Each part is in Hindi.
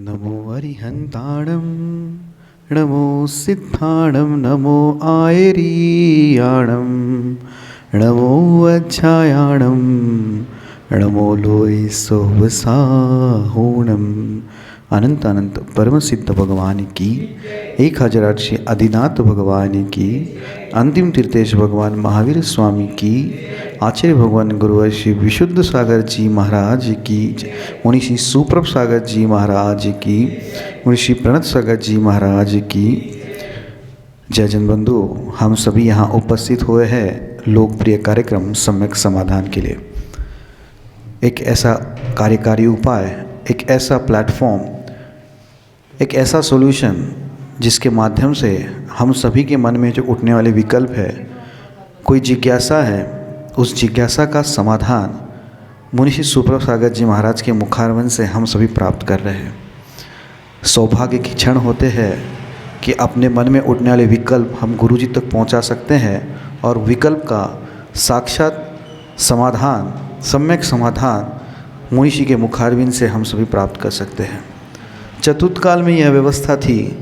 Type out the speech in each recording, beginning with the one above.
नमो अरिहंताणं नमो सिद्धाणं नमो आयरीयाणं नमो अज्जायाणं नमो लोय सोवसाहोणम। अनंत अनंत परम सिद्ध भगवान की, 1008 आदिनाथ भगवान की, अंतिम तीर्थेश भगवान महावीर स्वामी की, आचार्य भगवान गुरुवर श्री विशुद्ध सागर जी महाराज की, मुनि श्री सुप्रभ सागर जी महाराज की, मुनि श्री प्रणत सागर जी महाराज की जय। जन बंधु, हम सभी यहाँ उपस्थित हुए हैं लोकप्रिय कार्यक्रम सम्यक समाधान के लिए। एक ऐसा कार्यकारी उपाय, एक ऐसा प्लेटफॉर्म, एक ऐसा सॉल्यूशन जिसके माध्यम से हम सभी के मन में जो उठने वाले विकल्प है, कोई जिज्ञासा है, उस जिज्ञासा का समाधान मुनि श्री सुप्रभ सागर जी महाराज के मुखारविंद से हम सभी प्राप्त कर रहे हैं। सौभाग्य के क्षण होते हैं कि अपने मन में उठने वाले विकल्प हम गुरु जी तक पहुंचा सकते हैं और विकल्प का साक्षात समाधान, सम्यक समाधान मुनि श्री के मुखारविंद से हम सभी प्राप्त कर सकते हैं। चतुर्थ काल में यह व्यवस्था थी।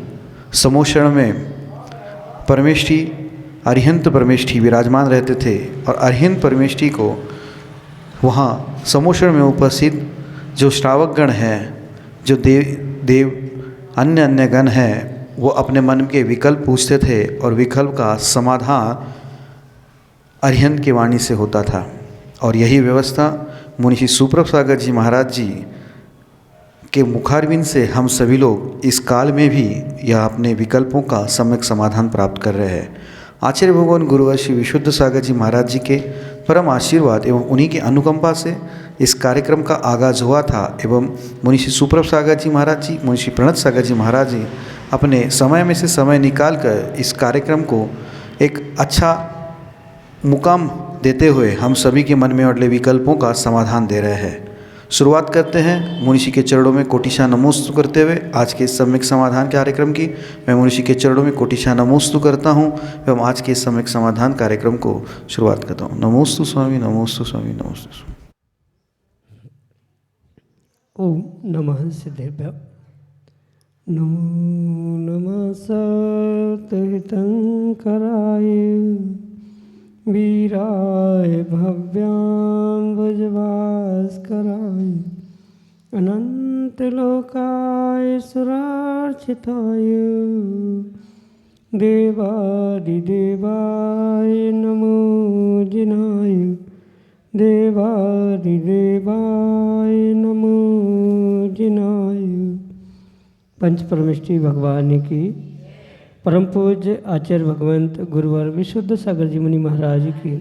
समोषण में परमेष्ठी, अरिहंत परमेष्ठी विराजमान रहते थे और अरिहंत परमेष्ठी को वहाँ समोषण में उपस्थित जो श्रावक गण हैं, जो देव अन्य अन्य गण हैं, वो अपने मन के विकल्प पूछते थे और विकल्प का समाधान अरिहंत की वाणी से होता था। और यही व्यवस्था मुनि श्री सुप्रभ सागर जी महाराज जी के मुखारविंद से हम सभी लोग इस काल में भी यह अपने विकल्पों का सम्यक समाधान प्राप्त कर रहे हैं। आचार्य भगवान गुरुवर श्री विशुद्ध सागर जी महाराज जी के परम आशीर्वाद एवं उन्हीं की अनुकंपा से इस कार्यक्रम का आगाज़ हुआ था एवं मुनि श्री सुप्रभ सागर जी महाराज जी, मुनि श्री प्रणत सागर जी महाराज जी अपने समय में से समय निकाल कर इस कार्यक्रम को एक अच्छा मुकाम देते हुए हम सभी के मन में अड़ले विकल्पों का समाधान दे रहे हैं। शुरुआत करते हैं मुनि श्री के चरणों में कोटिशा नमोस्तु करते हुए आज के सम्यक समाधान कार्यक्रम की। मैं मुनि श्री के चरणों में कोटिशा नमोस्तु करता हूँ एवं आज के सम्यक समाधान कार्यक्रम को शुरुआत करता हूँ। नमोस्तु स्वामी, नमोस्तु स्वामी, नमोस्तु स्वामी। ओम नमः सिद्धेभ्य। नमो नमः सतहितंकराय वीराय भव्याम्बुजभास्कराय अनंतलोकाय सुरार्चिताय देवादिदेवाय नमो जिनाय देवादिदेवाय नमो जिनाय। पंच परमेष्ठी भगवान की, परम पूज्य आचार्य भगवंत गुरुवर विशुद्ध सागर जी मुनि महाराज की,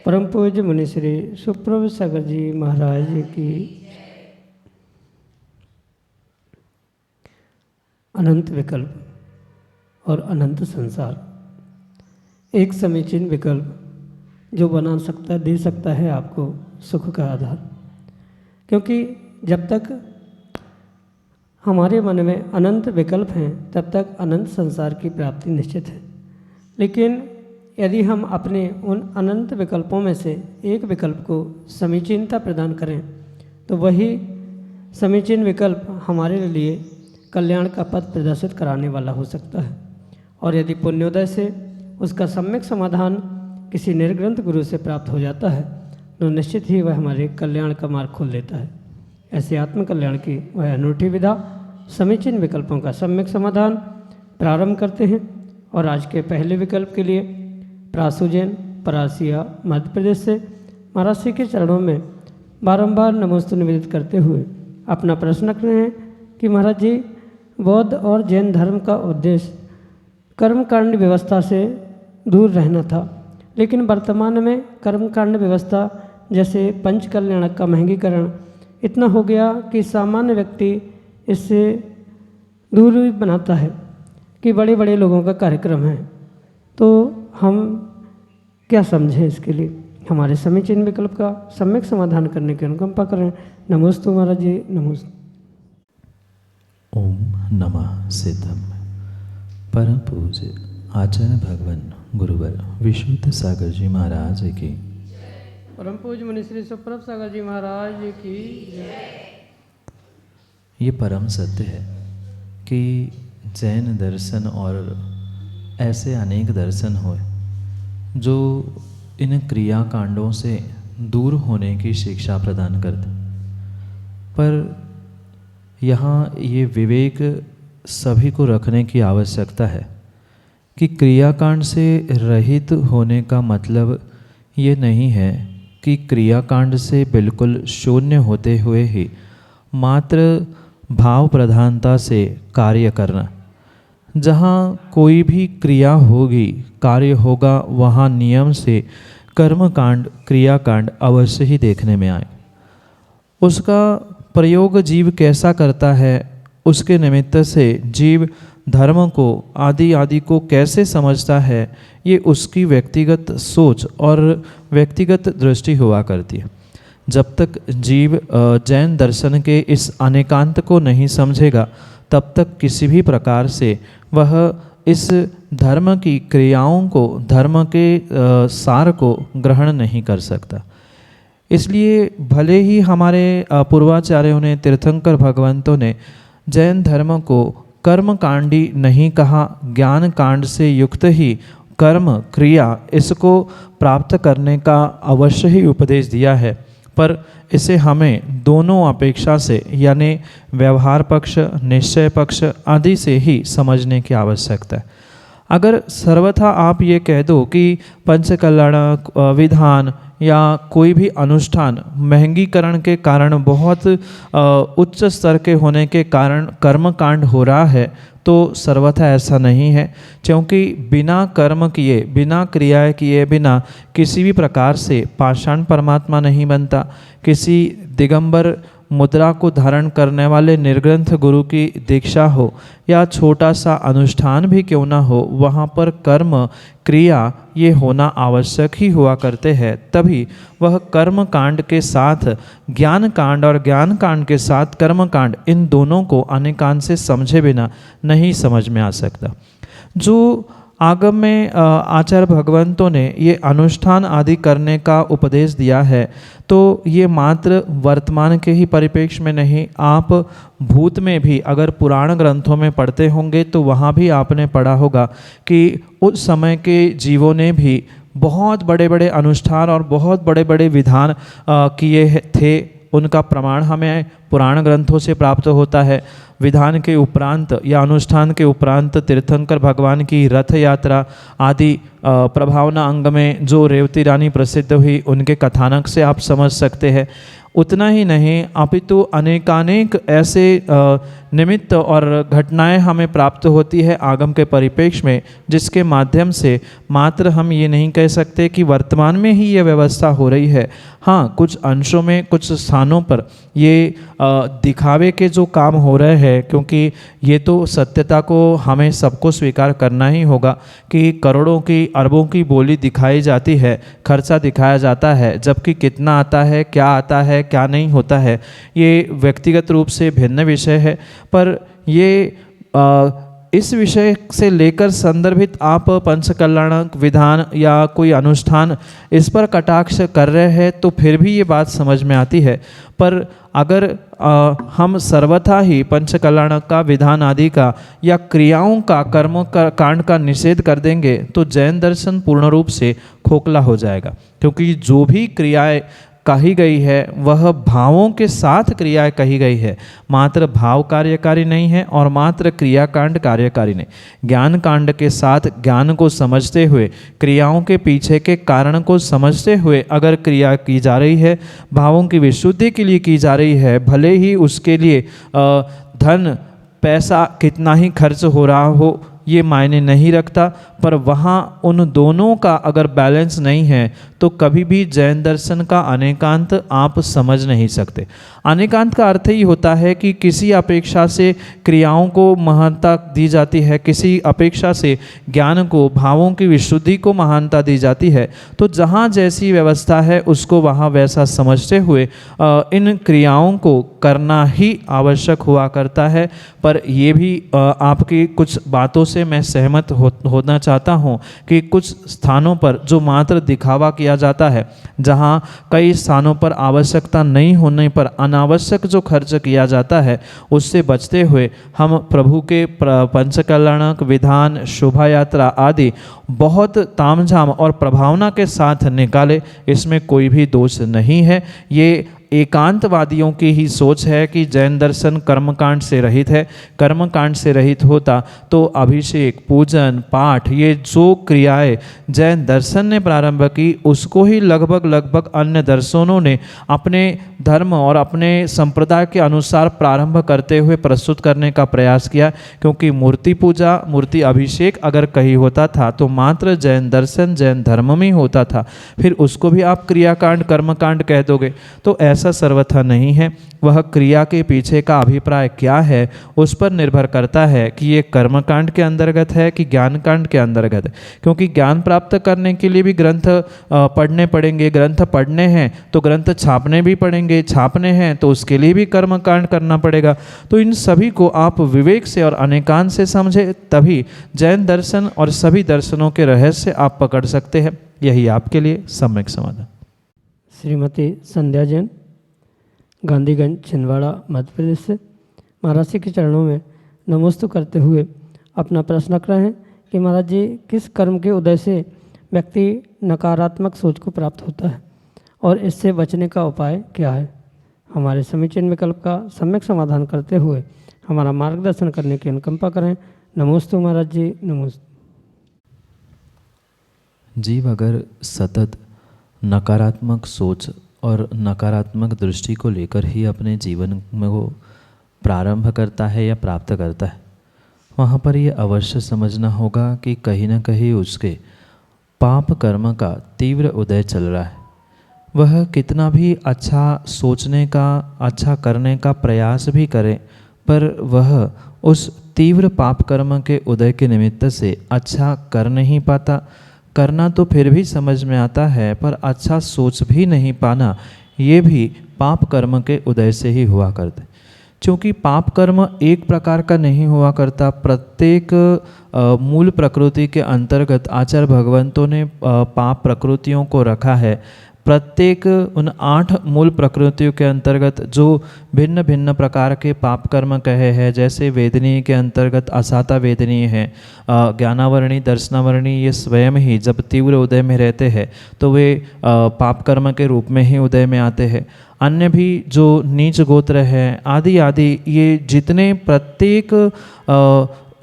परम पूज्य मुनि श्री सुप्रभ सागर जी महाराज की। अनंत विकल्प और अनंत संसार, एक समीचीन विकल्प जो बना सकता, दे सकता है आपको सुख का आधार। क्योंकि जब तक हमारे मन में अनंत विकल्प हैं तब तक अनंत संसार की प्राप्ति निश्चित है। लेकिन यदि हम अपने उन अनंत विकल्पों में से एक विकल्प को समीचीनता प्रदान करें तो वही समीचीन विकल्प हमारे लिए कल्याण का पथ प्रदर्शित कराने वाला हो सकता है। और यदि पुण्योदय से उसका सम्यक समाधान किसी निर्ग्रंथ गुरु से प्राप्त हो जाता है तो निश्चित ही वह हमारे कल्याण का मार्ग खोल देता है। ऐसे आत्मकल्याण की वह अनूठी विधा समीचीन विकल्पों का सम्यक समाधान प्रारंभ करते हैं। और आज के पहले विकल्प के लिए प्रासुजैन परासिया मध्य प्रदेश से महाराज श्री के चरणों में बारंबार नमोस्तु निवेदित करते हुए अपना प्रश्न रख रहे हैं कि महाराज जी, बौद्ध और जैन धर्म का उद्देश्य कर्मकांड व्यवस्था से दूर रहना था, लेकिन वर्तमान में कर्मकांड व्यवस्था जैसे पंच कल्याणक का महंगीकरण इतना हो गया कि सामान्य व्यक्ति इससे दूर बनाता है कि बड़े बड़े लोगों का कार्यक्रम है। तो हम क्या समझें इसके लिए? हमारे समीचीन विकल्प का सम्यक समाधान करने की अनुकंपा करें। नमोस्तु महाराज जी, नमोस्तु। ओम नमः सिद्धम। परम पूज्य आचार्य भगवान गुरुवर विशुद्ध सागर जी महाराज की, परम पूज्य मुनि श्री सुप्रभ सागर जी महाराज की जय। ये परम सत्य है कि जैन दर्शन और ऐसे अनेक दर्शन हुए जो इन क्रियाकांडों से दूर होने की शिक्षा प्रदान करते, पर यहाँ ये विवेक सभी को रखने की आवश्यकता है कि क्रियाकांड से रहित होने का मतलब ये नहीं है कि क्रियाकांड से बिल्कुल शून्य होते हुए ही मात्र भाव प्रधानता से कार्य करना। जहाँ कोई भी क्रिया होगी, कार्य होगा, वहाँ नियम से कर्मकांड क्रियाकांड अवश्य ही देखने में आए। उसका प्रयोग जीव कैसा करता है, उसके निमित्त से जीव धर्म को आदि को कैसे समझता है, ये उसकी व्यक्तिगत सोच और व्यक्तिगत दृष्टि हुआ करती है। जब तक जीव जैन दर्शन के इस अनेकांत को नहीं समझेगा, तब तक किसी भी प्रकार से वह इस धर्म की क्रियाओं को, धर्म के सार को ग्रहण नहीं कर सकता। इसलिए भले ही हमारे पूर्वाचार्यों ने, तीर्थंकर भगवंतों ने जैन धर्म को कर्मकांडी नहीं कहा, ज्ञान कांड से युक्त ही कर्म क्रिया इसको प्राप्त करने का अवश्य ही उपदेश दिया है, पर इसे हमें दोनों अपेक्षा से यानी व्यवहार पक्ष, निश्चय पक्ष आदि से ही समझने की आवश्यकता है। अगर सर्वथा आप ये कह दो कि पंचकल्याणक विधान या कोई भी अनुष्ठान महंगीकरण के कारण, बहुत उच्च स्तर के होने के कारण कर्मकांड हो रहा है, तो सर्वथा ऐसा नहीं है, क्योंकि बिना कर्म किए, बिना क्रियाएं किए बिना किसी भी प्रकार से पाषाण परमात्मा नहीं बनता। किसी दिगंबर मुद्रा को धारण करने वाले निर्ग्रंथ गुरु की दीक्षा हो या छोटा सा अनुष्ठान भी क्यों ना हो, वहाँ पर कर्म क्रिया ये होना आवश्यक ही हुआ करते हैं। तभी वह कर्म कांड के साथ ज्ञान कांड और ज्ञान कांड के साथ कर्म कांड, इन दोनों को अनेकांत से समझे बिना नहीं समझ में आ सकता। जो आगम में आचार्य भगवंतों ने ये अनुष्ठान आदि करने का उपदेश दिया है, तो ये मात्र वर्तमान के ही परिप्रेक्ष्य में नहीं, आप भूत में भी अगर पुराण ग्रंथों में पढ़ते होंगे तो वहाँ भी आपने पढ़ा होगा कि उस समय के जीवों ने भी बहुत बड़े बड़े अनुष्ठान और बहुत बड़े बड़े विधान किए थे। उनका प्रमाण हमें पुराण ग्रंथों से प्राप्त होता है। विधान के उपरांत या अनुष्ठान के उपरांत तीर्थंकर भगवान की रथ यात्रा आदि प्रभावना अंग में जो रेवती रानी प्रसिद्ध हुई, उनके कथानक से आप समझ सकते हैं। उतना ही नहीं, अपितु अनेकानेक ऐसे निमित्त और घटनाएं हमें प्राप्त होती है आगम के परिप्रेक्ष्य में, जिसके माध्यम से मात्र हम ये नहीं कह सकते कि वर्तमान में ही ये व्यवस्था हो रही है। हाँ, कुछ अंशों में, कुछ स्थानों पर ये दिखावे के जो काम हो रहे हैं, क्योंकि ये तो सत्यता को हमें सबको स्वीकार करना ही होगा कि करोड़ों की, अरबों की बोली दिखाई जाती है, खर्चा दिखाया जाता है, जबकि कितना आता है, क्या नहीं होता है, ये व्यक्तिगत रूप से भिन्न विषय है। पर ये इस विषय से लेकर संदर्भित आप पंचकल्याणक विधान या कोई अनुष्ठान इस पर कटाक्ष कर रहे हैं, तो फिर भी ये बात समझ में आती है। पर अगर हम सर्वथा ही पंचकल्याणक का, विधान आदि का या क्रियाओं का, कर्मों का, कांड का निषेध कर देंगे, तो जैन दर्शन पूर्ण रूप से खोखला हो जाएगा। क्योंकि जो भी क्रियाएं कही गई है वह भावों के साथ क्रियाएं कही गई है, मात्र भाव कार्यकारी नहीं है और मात्र क्रियाकांड कार्यकारी नहीं। ज्ञान कांड के साथ ज्ञान को समझते हुए, क्रियाओं के पीछे के कारण को समझते हुए अगर क्रिया की जा रही है, भावों की विशुद्धि के लिए की जा रही है, भले ही उसके लिए धन पैसा कितना ही खर्च हो रहा हो ये मायने नहीं रखता, पर वहाँ उन दोनों का अगर बैलेंस नहीं है तो कभी भी जैन दर्शन का अनेकांत आप समझ नहीं सकते। अनेकांत का अर्थ ही होता है कि किसी अपेक्षा से क्रियाओं को महानता दी जाती है, किसी अपेक्षा से ज्ञान को, भावों की विशुद्धि को महानता दी जाती है। तो जहाँ जैसी व्यवस्था है उसको वहाँ वैसा समझते हुए इन क्रियाओं को करना ही आवश्यक हुआ करता है। पर ये भी आपकी कुछ बातों से मैं सहमत होना चाहता हूँ कि कुछ स्थानों पर जो मात्र दिखावा किया जाता है, जहाँ कई स्थानों पर आवश्यकता नहीं होने पर अनावश्यक जो खर्च किया जाता है, उससे बचते हुए हम प्रभु के पंचकल्याणक विधान, शोभा यात्रा आदि बहुत तामझाम और प्रभावना के साथ निकाले, इसमें कोई भी दोष नहीं है। ये एकांतवादियों की ही सोच है कि जैन दर्शन कर्मकांड से रहित है। कर्मकांड से रहित होता तो अभिषेक, पूजन, पाठ, ये जो क्रियाएं जैन दर्शन ने प्रारंभ की उसको ही लगभग अन्य दर्शनों ने अपने धर्म और अपने संप्रदाय के अनुसार प्रारंभ करते हुए प्रस्तुत करने का प्रयास किया। क्योंकि मूर्ति पूजा, मूर्ति अभिषेक अगर कहीं होता था तो मात्र जैन दर्शन, जैन धर्म में होता था, फिर उसको भी आप क्रियाकांड, कर्मकांड कह दोगे तो ऐसा सर्वथा नहीं है। वह क्रिया के पीछे का अभिप्राय क्या है उस पर निर्भर करता है कि ये कर्मकांड के अंतर्गत है कि ज्ञान कांड के अंतर्गत है। क्योंकि ज्ञान प्राप्त करने के लिए भी ग्रंथ पढ़ने पड़ेंगे, ग्रंथ पढ़ने हैं तो ग्रंथ छापने भी पड़ेंगे, छापने हैं तो उसके लिए भी कर्मकांड करना पड़ेगा। तो इन सभी को आप विवेक से और अनेकांत से समझे, तभी जैन दर्शन और सभी दर्शनों के रहस्य आप पकड़ सकते हैं। यही आपके लिए सम्यक समाधान। श्रीमती संध्या जैन, गांधीगंज, छिंदवाड़ा, मध्य प्रदेश से महाराज जी के चरणों में नमोस्तु करते हुए अपना प्रश्न रख रहे हैं कि महाराज जी, किस कर्म के उदय से व्यक्ति नकारात्मक सोच को प्राप्त होता है और इससे बचने का उपाय क्या है? हमारे समीचीन विकल्प का सम्यक समाधान करते हुए हमारा मार्गदर्शन करने की अनुकंपा करें। नमोस्तु महाराज जी, नमोस्तु। जीव अगर सतत नकारात्मक सोच और नकारात्मक दृष्टि को लेकर ही अपने जीवन में वो प्रारंभ करता है या प्राप्त करता है, वहाँ पर ये अवश्य समझना होगा कि कहीं ना कहीं उसके पाप कर्म का तीव्र उदय चल रहा है। वह कितना भी अच्छा सोचने का, अच्छा करने का प्रयास भी करे, पर वह उस तीव्र पाप कर्म के उदय के निमित्त से अच्छा कर नहीं पाता। करना तो फिर भी समझ में आता है, पर अच्छा सोच भी नहीं पाना, ये भी पाप कर्म के उदय से ही हुआ करते। क्योंकि पाप कर्म एक प्रकार का नहीं हुआ करता। प्रत्येक मूल प्रकृति के अंतर्गत आचार्य भगवंतों ने पाप प्रकृतियों को रखा है। प्रत्येक उन 8 मूल प्रकृतियों के अंतर्गत जो भिन्न भिन्न प्रकार के पाप कर्म कहे हैं, जैसे वेदनीय के अंतर्गत असाता वेदनीय है, ज्ञानावरणी, दर्शनावरणी, ये स्वयं ही जब तीव्र उदय में रहते हैं तो वे पाप कर्म के रूप में ही उदय में आते हैं। अन्य भी जो नीच गोत्र है आदि आदि, ये जितने प्रत्येक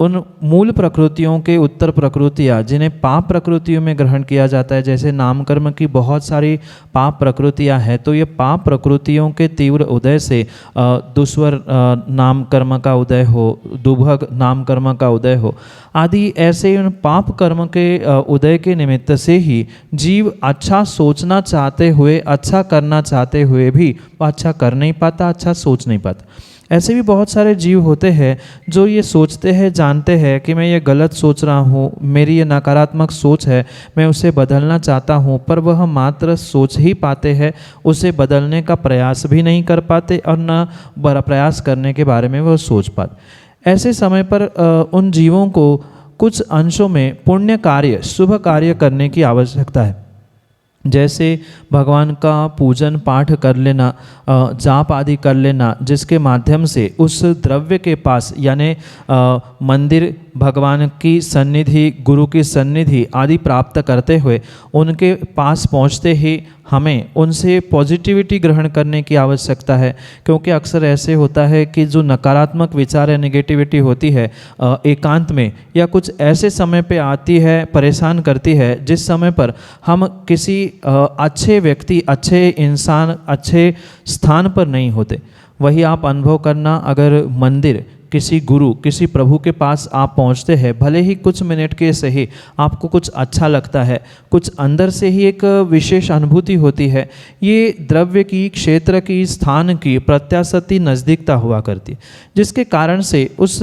उन मूल प्रकृतियों के उत्तर प्रकृतियाँ जिन्हें पाप प्रकृतियों में ग्रहण किया जाता है, जैसे नाम कर्म की बहुत सारी पाप प्रकृतियाँ हैं, तो ये पाप प्रकृतियों के तीव्र उदय से दुस्वर नाम कर्म का उदय हो, दुभग नाम कर्म का उदय हो आदि, ऐसे उन पाप कर्म के उदय के निमित्त से ही जीव अच्छा सोचना चाहते हुए, अच्छा करना चाहते हुए भी अच्छा कर नहीं पाता, अच्छा सोच नहीं पाता। ऐसे भी बहुत सारे जीव होते हैं जो ये सोचते हैं, जानते हैं कि मैं ये गलत सोच रहा हूँ, मेरी ये नकारात्मक सोच है, मैं उसे बदलना चाहता हूँ, पर वह मात्र सोच ही पाते हैं, उसे बदलने का प्रयास भी नहीं कर पाते और न प्रयास करने के बारे में वह सोच पाते। ऐसे समय पर उन जीवों को कुछ अंशों में पुण्य कार्य, शुभ कार्य करने की आवश्यकता है। जैसे भगवान का पूजन पाठ कर लेना, जाप आदि कर लेना, जिसके माध्यम से उस द्रव्य के पास यानी मंदिर, भगवान की सन्निधि, गुरु की सन्निधि आदि प्राप्त करते हुए उनके पास पहुँचते ही हमें उनसे पॉजिटिविटी ग्रहण करने की आवश्यकता है। क्योंकि अक्सर ऐसे होता है कि जो नकारात्मक विचार या नेगेटिविटी होती है एकांत में या कुछ ऐसे समय पे आती है, परेशान करती है, जिस समय पर हम किसी अच्छे व्यक्ति, अच्छे इंसान, अच्छे स्थान पर नहीं होते। वही आप अनुभव करना, अगर मंदिर किसी गुरु, किसी प्रभु के पास आप पहुंचते हैं, भले ही कुछ मिनट के सही आपको कुछ अच्छा लगता है, कुछ अंदर से ही एक विशेष अनुभूति होती है। ये द्रव्य की, क्षेत्र की, स्थान की प्रत्याशति नज़दीकता हुआ करती है, जिसके कारण से उस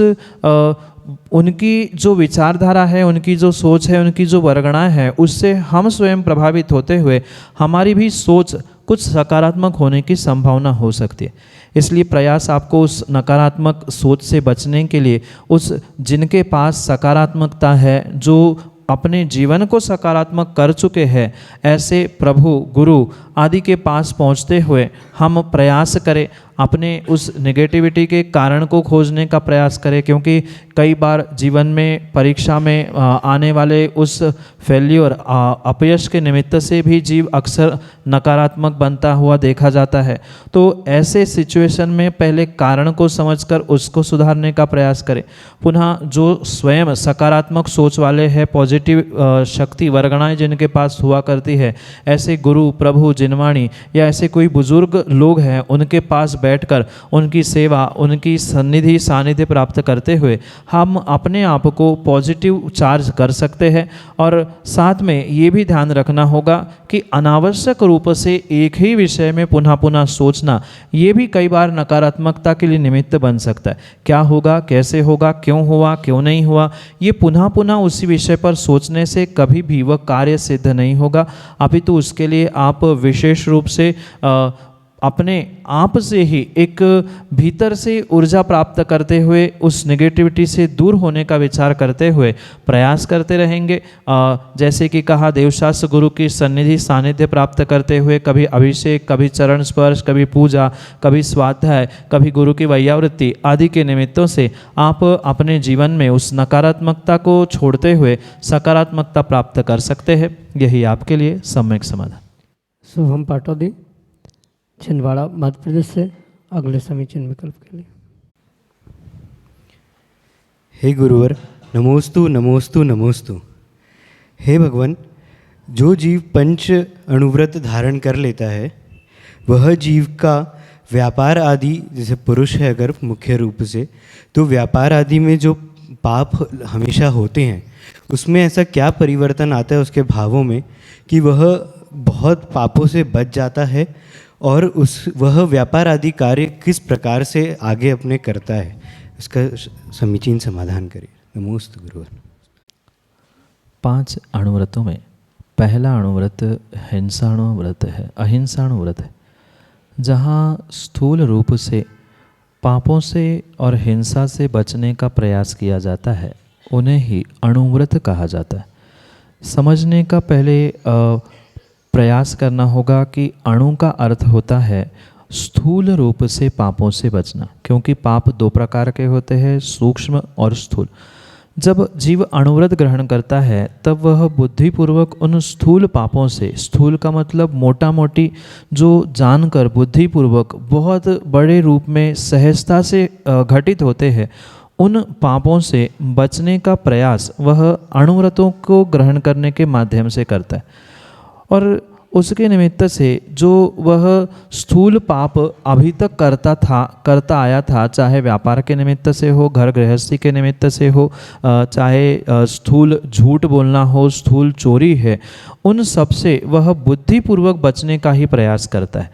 उनकी जो विचारधारा है, उनकी जो सोच है, उनकी जो वर्गणाएं है, उससे हम स्वयं प्रभावित होते हुए हमारी भी सोच कुछ सकारात्मक होने की संभावना हो सकती है। इसलिए प्रयास आपको उस नकारात्मक सोच से बचने के लिए, उस जिनके पास सकारात्मकता है, जो अपने जीवन को सकारात्मक कर चुके हैं, ऐसे प्रभु, गुरु आदि के पास पहुंचते हुए हम प्रयास करें, अपने उस नेगेटिविटी के कारण को खोजने का प्रयास करें। क्योंकि कई बार जीवन में, परीक्षा में आने वाले उस फेल्योर, अपयश के निमित्त से भी जीव अक्सर नकारात्मक बनता हुआ देखा जाता है। तो ऐसे सिचुएशन में पहले कारण को समझकर उसको सुधारने का प्रयास करें। पुनः जो स्वयं सकारात्मक सोच वाले हैं, पॉजिटिव शक्ति वर्गणाएं जिनके पास हुआ करती है, ऐसे गुरु, प्रभु, जिनवाणी या ऐसे कोई बुजुर्ग लोग हैं, उनके पास बैठकर उनकी सेवा, उनकी सन्निधि, सानिध्य प्राप्त करते हुए हम अपने आप को पॉजिटिव चार्ज कर सकते हैं। और साथ में ये भी ध्यान रखना होगा कि अनावश्यक रूप से एक ही विषय में पुनः पुनः सोचना, ये भी कई बार नकारात्मकता के लिए निमित्त बन सकता है। क्या होगा, कैसे होगा, क्यों हुआ, क्यों नहीं हुआ, ये पुनः पुनः उसी विषय पर सोचने से कभी भी वह कार्य सिद्ध नहीं होगा। अभी तो उसके लिए आप विशेष रूप से अपने आप से ही एक भीतर से ऊर्जा प्राप्त करते हुए, उस नेगेटिविटी से दूर होने का विचार करते हुए प्रयास करते रहेंगे। जैसे कि कहा, देवशास्त्र गुरु की सन्निधि, सानिध्य प्राप्त करते हुए कभी अभिषेक, कभी चरण स्पर्श, कभी पूजा, कभी स्वाध्याय, कभी गुरु की वैयावृत्ति आदि के निमित्तों से आप अपने जीवन में उस नकारात्मकता को छोड़ते हुए सकारात्मकता प्राप्त कर सकते हैं। यही आपके लिए सम्यक समाधान। शुभम पाटौदी, छिंदवाड़ा, मध्य प्रदेश से अगले समीचीन विकल्प के लिए। हे गुरुवर, नमोस्तु नमोस्तु नमोस्तु। हे भगवान, जो जीव पंच अणुव्रत धारण कर लेता है, वह जीव का व्यापार आदि, जैसे पुरुष है अगर मुख्य रूप से, तो व्यापार आदि में जो पाप हमेशा होते हैं, उसमें ऐसा क्या परिवर्तन आता है उसके भावों में कि वह बहुत पापों से बच जाता है, और वह व्यापार आदि कार्य किस प्रकार से आगे अपने करता है, इसका समीचीन समाधान करिए। नमोस्तु गुरुवर। 5 अणुव्रतों में पहला अणुव्रत हिंसाणुव्रत है, अहिंसाणुव्रत है, जहाँ स्थूल रूप से पापों से और हिंसा से बचने का प्रयास किया जाता है, उन्हें ही अणुव्रत कहा जाता है। समझने का पहले प्रयास करना होगा कि अणु का अर्थ होता है स्थूल रूप से पापों से बचना, क्योंकि पाप 2 प्रकार के होते हैं, सूक्ष्म और स्थूल। जब जीव अणुव्रत ग्रहण करता है, तब वह बुद्धिपूर्वक उन स्थूल पापों से, स्थूल का मतलब मोटा मोटी, जो जानकर बुद्धिपूर्वक बहुत बड़े रूप में सहजता से घटित होते हैं, उन पापों से बचने का प्रयास वह अणुव्रतों को ग्रहण करने के माध्यम से करता है। और उसके निमित्त से जो वह स्थूल पाप अभी तक करता आया था, चाहे व्यापार के निमित्त से हो, घर गृहस्थी के निमित्त से हो, चाहे स्थूल झूठ बोलना हो, स्थूल चोरी है, उन सब से वह बुद्धिपूर्वक बचने का ही प्रयास करता है।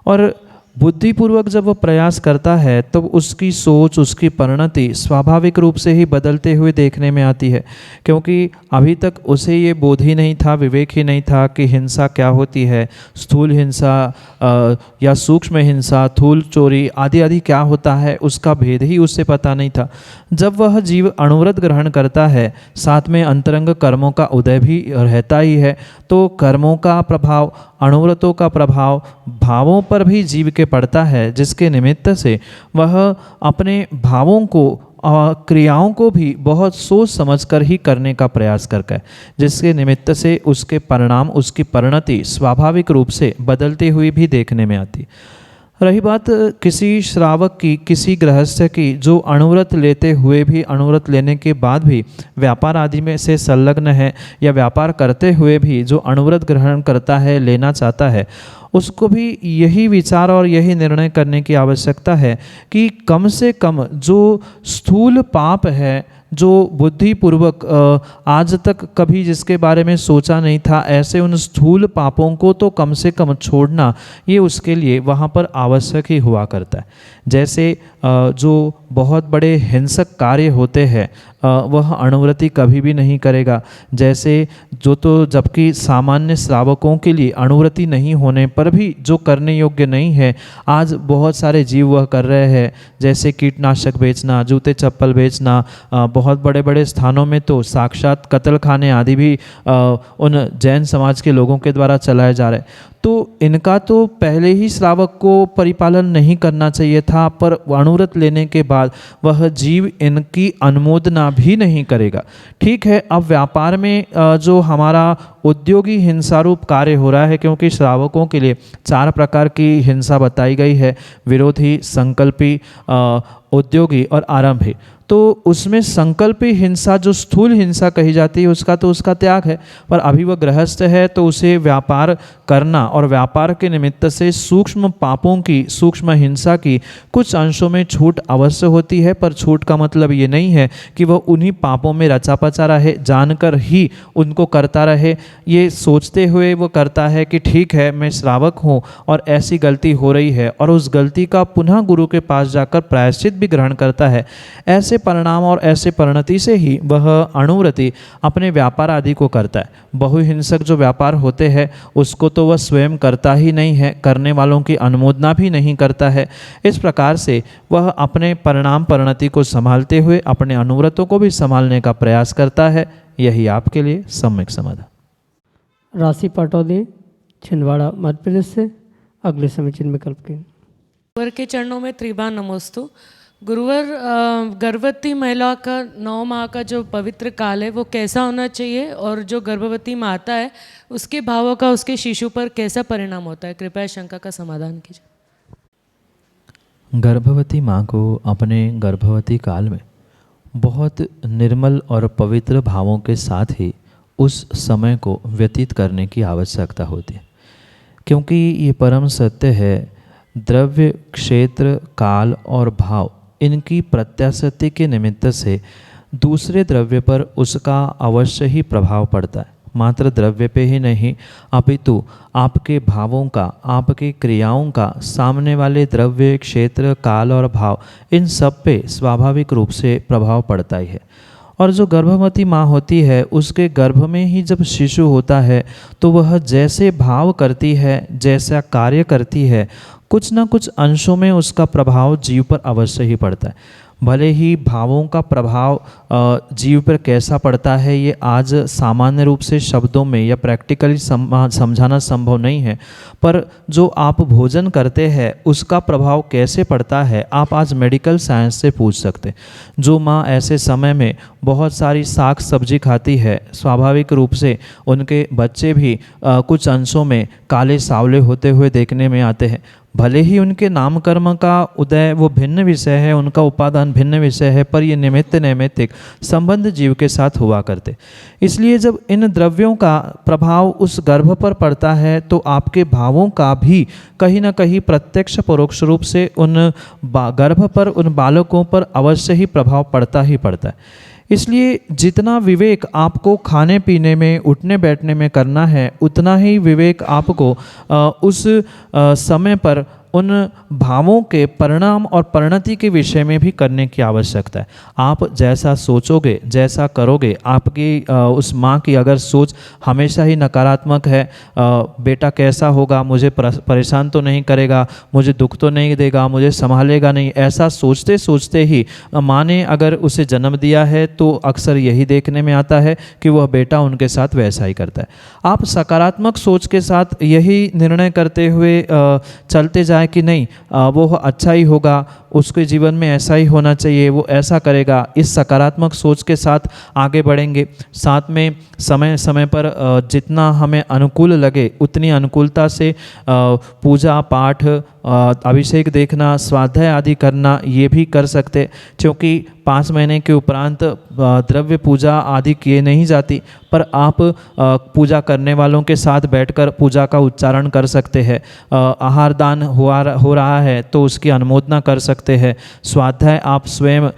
और बुद्धिपूर्वक जब वह प्रयास करता है, तब उसकी सोच, उसकी परिणति स्वाभाविक रूप से ही बदलते हुए देखने में आती है, क्योंकि अभी तक उसे ये बोध ही नहीं था, विवेक ही नहीं था कि हिंसा क्या होती है, स्थूल हिंसा या सूक्ष्म हिंसा, स्थूल चोरी आदि आदि क्या होता है, उसका भेद ही उससे पता नहीं था। जब वह जीव अणुव्रत ग्रहण करता है, साथ में अंतरंग कर्मों का उदय भी रहता ही है, तो कर्मों का प्रभाव, अणुव्रतों का प्रभाव भावों पर भी जीव के पड़ता है, जिसके निमित्त से वह अपने भावों को, क्रियाओं को भी बहुत सोच समझकर ही करने का प्रयास करता है, जिसके निमित्त से उसके परिणाम, उसकी परिणति स्वाभाविक रूप से बदलती हुई भी देखने में आती। रही बात किसी श्रावक की, किसी गृहस्थ की जो अणुव्रत लेते हुए भी, अणुव्रत लेने के बाद भी व्यापार आदि में से संलग्न है, या व्यापार करते हुए भी जो अणुव्रत ग्रहण करता है, लेना चाहता है, उसको भी यही विचार और यही निर्णय करने की आवश्यकता है कि कम से कम जो स्थूल पाप है, जो बुद्धिपूर्वक आज तक कभी जिसके बारे में सोचा नहीं था, ऐसे उन स्थूल पापों को तो कम से कम छोड़ना, ये उसके लिए वहाँ पर आवश्यक ही हुआ करता है। जैसे जो बहुत बड़े हिंसक कार्य होते हैं वह अणुव्रति कभी भी नहीं करेगा। जैसे जो तो जबकि सामान्य श्रावकों के लिए अणुव्रति नहीं होने पर भी जो करने योग्य नहीं है, आज बहुत सारे जीव वह कर रहे हैं। जैसे कीटनाशक बेचना, जूते चप्पल बेचना, बहुत बड़े बड़े स्थानों में तो साक्षात कत्ल खाने आदि भी उन जैन समाज के लोगों के द्वारा चलाए जा रहे हैं। तो इनका तो पहले ही श्रावक को परिपालन नहीं करना चाहिए था, पर अणुव्रत लेने के बाद वह जीव इनकी अनुमोदना भी नहीं करेगा। ठीक है, अब व्यापार में जो हमारा उद्योगी हिंसा रूप कार्य हो रहा है, क्योंकि श्रावकों के लिए 4 प्रकार की हिंसा बताई गई है, विरोधी, संकल्पी, उद्योगी और आरंभी। तो उसमें संकल्पी हिंसा जो स्थूल हिंसा कही जाती है उसका त्याग है, पर अभी वह गृहस्थ है तो उसे व्यापार करना और व्यापार के निमित्त से सूक्ष्म पापों की, सूक्ष्म हिंसा की कुछ अंशों में छूट अवश्य होती है। पर छूट का मतलब ये नहीं है कि वह उन्हीं पापों में रचा पचा रहे, जानकर ही उनको करता रहे। ये सोचते हुए वो करता है कि ठीक है, मैं श्रावक हूँ और ऐसी गलती हो रही है, और उस गलती का पुनः गुरु के पास जाकर प्रायश्चित भी ग्रहण करता है। ऐसे परिणाम और ऐसे परिणति से ही वह अणुव्रति अपने व्यापार आदि को करता है। बहुहिंसक जो व्यापार होते हैं उसको तो वह स्वयं करता ही नहीं है, करने वालों की अनुमोदना भी नहीं करता है। इस प्रकार से वह अपने परिणाम परिणति को संभालते हुए अपने अणुव्रतों को भी संभालने का प्रयास करता है। यही आपके लिए सम्यक समाधान। राशि पाटौदी, छिंदवाड़ा, मध्य प्रदेश से अगले समीचीन विकल्प के गुरुवर के चरणों में त्रिबार नमोस्तु। गुरुवर, गर्भवती महिला का 9 माह का जो पवित्र काल है वो कैसा होना चाहिए, और जो गर्भवती माता है उसके भावों का उसके शिशु पर कैसा परिणाम होता है? कृपया शंका का समाधान कीजिए। गर्भवती माँ को अपने गर्भवती काल में बहुत निर्मल और पवित्र भावों के साथ ही उस समय को व्यतीत करने की आवश्यकता होती है, क्योंकि ये परम सत्य है, द्रव्य, क्षेत्र, काल और भाव, इनकी प्रत्याशक्ति के निमित्त से दूसरे द्रव्य पर उसका अवश्य ही प्रभाव पड़ता है। मात्र द्रव्य पे ही नहीं, अपितु आपके भावों का, आपकी क्रियाओं का सामने वाले द्रव्य, क्षेत्र, काल और भाव, इन सब पे स्वाभाविक रूप से प्रभाव पड़ता ही है। और जो गर्भवती माँ होती है उसके गर्भ में ही जब शिशु होता है तो वह जैसे भाव करती है, जैसा कार्य करती है, कुछ ना कुछ अंशों में उसका प्रभाव जीव पर अवश्य ही पड़ता है। भले ही भावों का प्रभाव जीव पर कैसा पड़ता है ये आज सामान्य रूप से शब्दों में या प्रैक्टिकली समझाना संभव नहीं है, पर जो आप भोजन करते हैं उसका प्रभाव कैसे पड़ता है आप आज मेडिकल साइंस से पूछ सकते। जो माँ ऐसे समय में बहुत सारी साग सब्जी खाती है, स्वाभाविक रूप से उनके बच्चे भी कुछ अंशों में काले सावले होते हुए देखने में आते हैं। भले ही उनके नाम कर्म का उदय वो भिन्न विषय है, उनका उपादान भिन्न विषय है, पर ये निमित्त नैमित्तिक संबंध जीव के साथ हुआ करते। इसलिए जब इन द्रव्यों का प्रभाव उस गर्भ पर पड़ता है तो आपके भावों का भी कहीं ना कहीं प्रत्यक्ष परोक्ष रूप से उन गर्भ पर, उन बालकों पर अवश्य ही प्रभाव पड़ता ही पड़ता है। इसलिए जितना विवेक आपको खाने पीने में, उठने बैठने में करना है, उतना ही विवेक आपको उस समय पर उन भावों के परिणाम और परिणति के विषय में भी करने की आवश्यकता है। आप जैसा सोचोगे, जैसा करोगे, आपकी उस माँ की अगर सोच हमेशा ही नकारात्मक है, बेटा कैसा होगा, मुझे परेशान तो नहीं करेगा, मुझे दुख तो नहीं देगा, मुझे संभालेगा नहीं, ऐसा सोचते सोचते ही माँ ने अगर उसे जन्म दिया है तो अक्सर यही देखने में आता है कि वह बेटा उनके साथ वैसा ही करता है। आप सकारात्मक सोच के साथ यही निर्णय करते हुए चलते जाए जाए कि नहीं वो अच्छा ही होगा, उसके जीवन में ऐसा ही होना चाहिए, वो ऐसा करेगा, इस सकारात्मक सोच के साथ आगे बढ़ेंगे। साथ में समय समय पर जितना हमें अनुकूल लगे उतनी अनुकूलता से पूजा पाठ, अभिषेक देखना, स्वाध्याय आदि करना ये भी कर सकते, क्योंकि 5 महीने के उपरांत द्रव्य पूजा आदि किए नहीं जाती, पर आप पूजा करने वालों के साथ बैठकर पूजा का उच्चारण कर सकते हैं। आहार दान हो रहा है तो उसकी अनुमोदना कर सकते हैं। स्वाध्याय आप स्वयं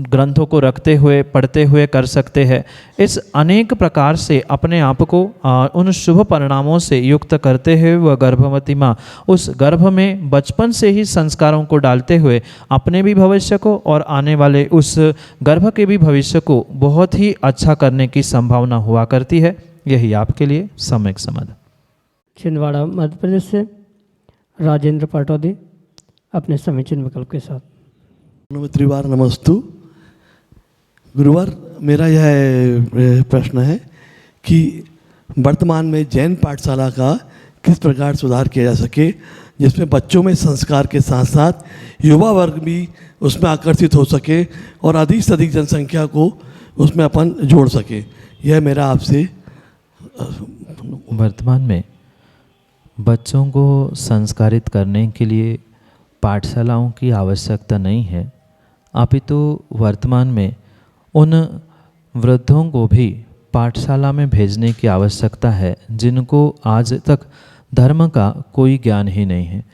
ग्रंथों को रखते हुए पढ़ते हुए कर सकते हैं। इस अनेक प्रकार से अपने आप को उन शुभ परिणामों से युक्त करते हुए वह गर्भवती माँ उस गर्भ में बचपन से ही संस्कारों को डालते हुए अपने भी भविष्य को और आने वाले उस गर्भ के भी भविष्य को बहुत ही अच्छा करने की संभावना हुआ करती है। यही आपके लिए सम्यक समाधान। छिंदवाड़ा मध्य प्रदेश से राजेंद्र पाटौदी अपने समीचीन विकल्प के साथ। त्रिवार नमस्तु। गुरुवार, मेरा यह प्रश्न है कि वर्तमान में जैन पाठशाला का किस प्रकार सुधार किया जा सके, जिसमें बच्चों में संस्कार के साथ साथ युवा वर्ग भी उसमें आकर्षित हो सके और अधिक से अधिक जनसंख्या को उसमें अपन जोड़ सके। यह मेरा आपसे। वर्तमान में बच्चों को संस्कारित करने के लिए पाठशालाओं की आवश्यकता नहीं है, अपितु वर्तमान में उन वृद्धों को भी पाठशाला में भेजने की आवश्यकता है जिनको आज तक धर्म का कोई ज्ञान ही नहीं है।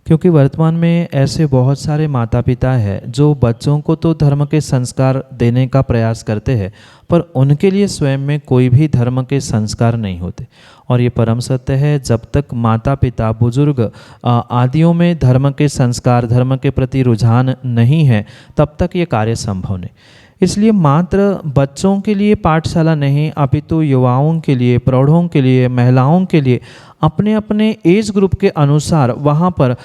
क्योंकि वर्तमान में ऐसे बहुत सारे माता पिता हैं जो बच्चों को तो धर्म के संस्कार देने का प्रयास करते हैं, पर उनके लिए स्वयं में कोई भी धर्म के संस्कार नहीं होते। और ये परम सत्य है, जब तक माता पिता बुजुर्ग आदियों में धर्म के संस्कार, धर्म के प्रति रुझान नहीं है, तब तक ये कार्य संभव नहीं। इसलिए मात्र बच्चों के लिए पाठशाला नहीं, अपितु युवाओं के लिए, प्रौढ़ों के लिए, महिलाओं के लिए अपने अपने एज ग्रुप के अनुसार वहाँ पर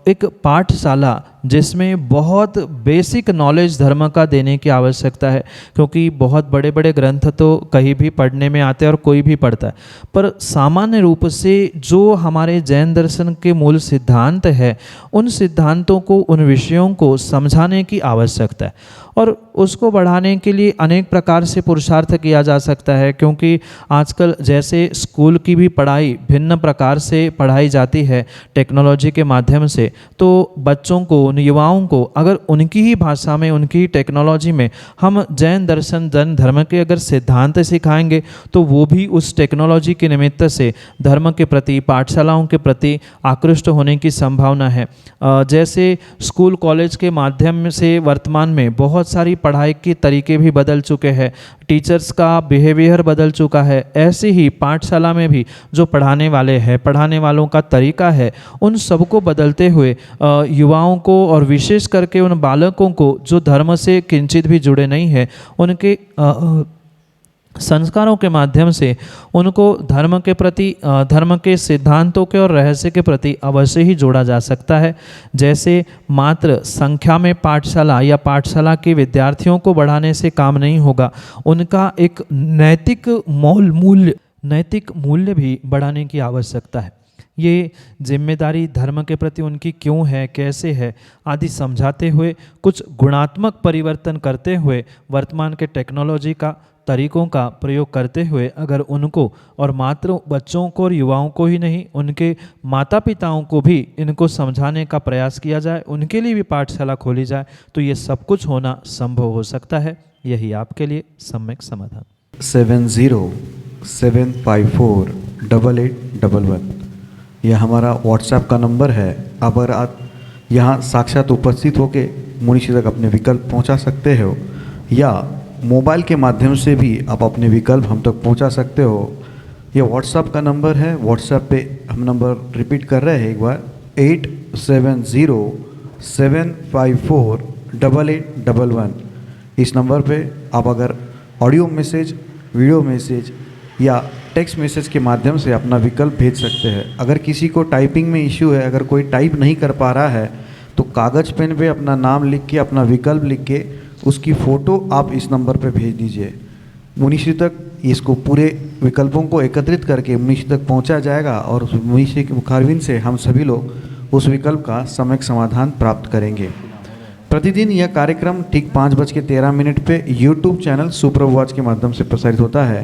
एक पाठशाला जिसमें बहुत बेसिक नॉलेज धर्म का देने की आवश्यकता है। क्योंकि बहुत बड़े बड़े ग्रंथ तो कहीं भी पढ़ने में आते हैं और कोई भी पढ़ता है, पर सामान्य रूप से जो हमारे जैन दर्शन के मूल सिद्धांत है, उन सिद्धांतों को, उन विषयों को समझाने की आवश्यकता है। और उसको बढ़ाने के लिए अनेक प्रकार से पुरुषार्थ किया जा सकता है। क्योंकि आजकल जैसे स्कूल की भी पढ़ाई भिन्न प्रकार से पढ़ाई जाती है टेक्नोलॉजी के माध्यम से, तो बच्चों को, उन युवाओं को अगर उनकी ही भाषा में, उनकी ही टेक्नोलॉजी में हम जैन दर्शन, जैन धर्म के अगर सिद्धांत सिखाएंगे तो वो भी उस टेक्नोलॉजी के निमित्त से धर्म के प्रति, पाठशालाओं के प्रति आकृष्ट होने की संभावना है। जैसे स्कूल कॉलेज के माध्यम से वर्तमान में बहुत सारी पढ़ाई के तरीके भी बदल चुके हैं, टीचर्स का बिहेवियर बदल चुका है, ऐसे ही पाठशाला में भी जो पढ़ाने वाले हैं, पढ़ाने वालों का तरीका है, उन सबको बदलते हुए युवाओं को और विशेष करके उन बालकों को जो धर्म से किंचित भी जुड़े नहीं हैं, उनके संस्कारों के माध्यम से उनको धर्म के प्रति, धर्म के सिद्धांतों के और रहस्य के प्रति अवश्य ही जोड़ा जा सकता है। जैसे मात्र संख्या में पाठशाला या पाठशाला के विद्यार्थियों को बढ़ाने से काम नहीं होगा, उनका एक नैतिक मूल्य भी बढ़ाने की आवश्यकता है। ये जिम्मेदारी धर्म के प्रति उनकी क्यों है, कैसे है आदि समझाते हुए, कुछ गुणात्मक परिवर्तन करते हुए, वर्तमान के टेक्नोलॉजी का, तरीकों का प्रयोग करते हुए अगर उनको, और मात्र बच्चों को और युवाओं को ही नहीं, उनके माता पिताओं को भी इनको समझाने का प्रयास किया जाए, उनके लिए भी पाठशाला खोली जाए, तो ये सब कुछ होना संभव हो सकता है। यही आपके लिए सम्यक समाधान। 7075488811 यह हमारा व्हाट्सएप का नंबर है। अगर आप यहाँ साक्षात उपस्थित होकर मुनीषी तक अपने विकल्प पहुँचा सकते हो, या मोबाइल के माध्यम से भी आप अपने विकल्प हम तक पहुंचा सकते हो। ये व्हाट्सएप का नंबर है। व्हाट्सएप पे हम नंबर रिपीट कर रहे हैं एक बार, 8707548811। इस नंबर पे आप अगर ऑडियो मैसेज, वीडियो मैसेज या टेक्स्ट मैसेज के माध्यम से अपना विकल्प भेज सकते हैं। अगर किसी को टाइपिंग में इश्यू है, अगर कोई टाइप नहीं कर पा रहा है, तो कागज़ पेन पे अपना नाम लिख के, अपना विकल्प लिख के, उसकी फ़ोटो आप इस नंबर पे भेज दीजिए। मुनीषी तक इसको पूरे विकल्पों को एकत्रित करके मुनीषी तक पहुंचा जाएगा और मुनीषी के मुखारविंद से हम सभी लोग उस विकल्प का सम्यक समाधान प्राप्त करेंगे। प्रतिदिन यह कार्यक्रम ठीक 5:13 पे यूट्यूब चैनल सुप्रभ वाच के माध्यम से प्रसारित होता है।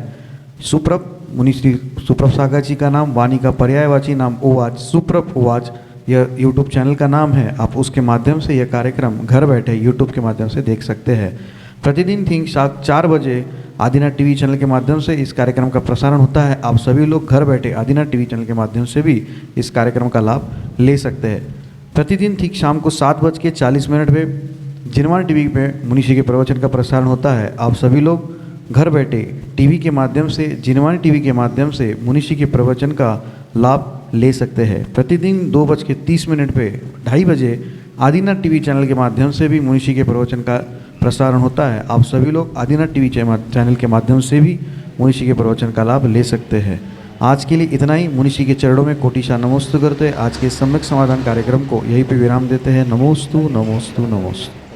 सुप्रभ मुनि श्री सुप्रभ सागर जी का नाम, वाणी का पर्यायवाची नाम ओवाच, सुप्रभ ओवाच यह यूट्यूब चैनल का नाम है। आप उसके माध्यम से यह कार्यक्रम घर बैठे यूट्यूब के माध्यम से देख सकते हैं। प्रतिदिन ठीक 4 बजे आदिनाथ टीवी चैनल के माध्यम से इस कार्यक्रम का प्रसारण होता है। आप सभी लोग घर बैठे आदिनाथ टीवी चैनल के माध्यम से भी इस कार्यक्रम का लाभ ले सकते हैं। प्रतिदिन ठीक शाम को 7:40 पे जिनवाणी टीवी पे मुनीषी के प्रवचन का प्रसारण होता है। आप सभी लोग घर बैठे टीवी के माध्यम से, जिनवाणी टीवी के माध्यम से मुनीषी के प्रवचन का लाभ ले सकते हैं। प्रतिदिन 2:30 पे 2:30 बजे आदिनाथ टीवी चैनल के माध्यम से भी मुनीषी के प्रवचन का प्रसारण होता है। आप सभी लोग आदिनाथ टीवी चैनल के माध्यम से भी मुनीषी के प्रवचन का लाभ ले सकते हैं। आज के लिए इतना ही। मुनीषी के चरणों में कोटिशा नमोस्तु करते आज के सम्यक समाधान कार्यक्रम को यहीं पे विराम देते हैं। नमोस्तु नमोस्तु नमोस्तु।